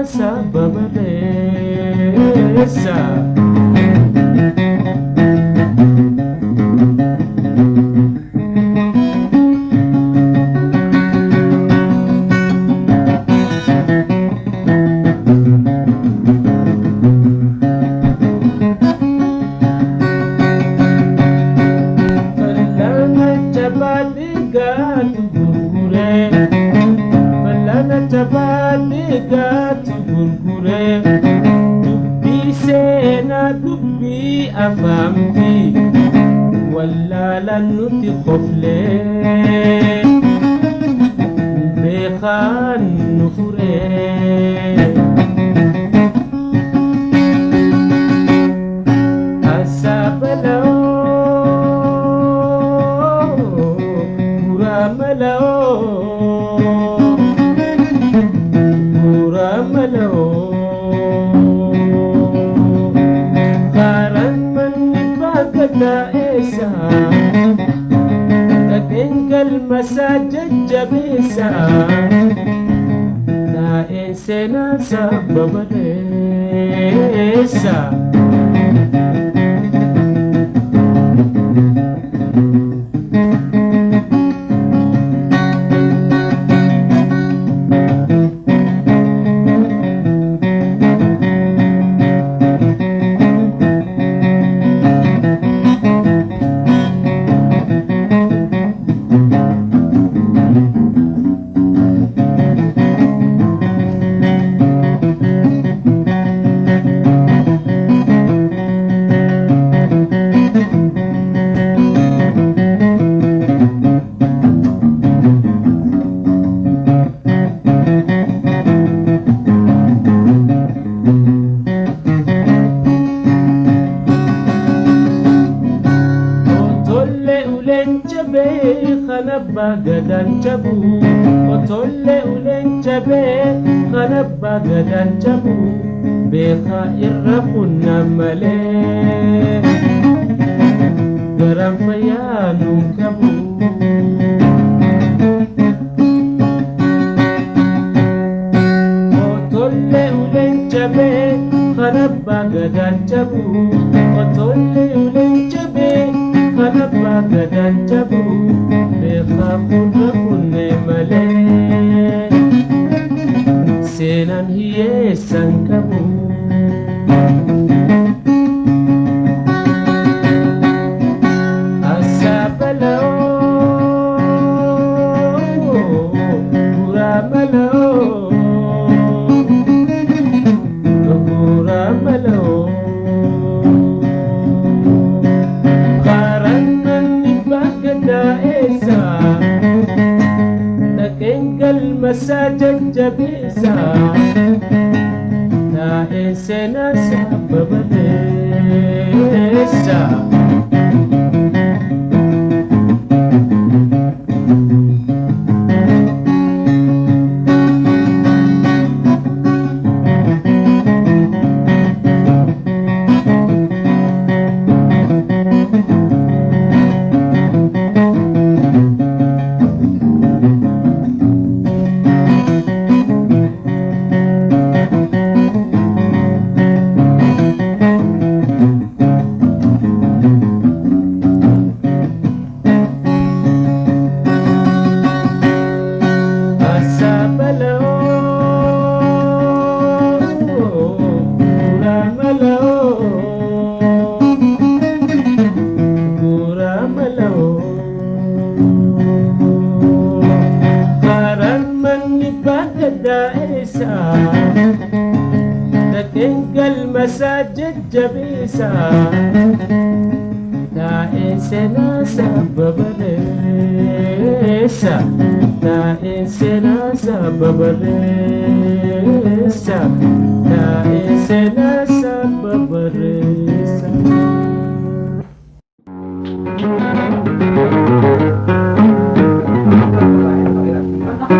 sababalesa Tabadigat gurgure dubbi sena dubbi afamti walla lanuti khofle bekhan nufure asabalo muramalo Esa Tatinggal masajid jabisa Na insena sa babalesa Bagadan cabu otolle ulen cabe kana bagadan cabu beka irrafuna male garam fayanu kabu otolle ulen cabe kana bagadan cabu otolle ulen cabe kana bagadan cabu Khafuna male senan hiye sankabu asabalo muramalo muramalo Masajid jabisa na insena sababalesa Masajid jabisa na insena sababalesa na insena sababalesa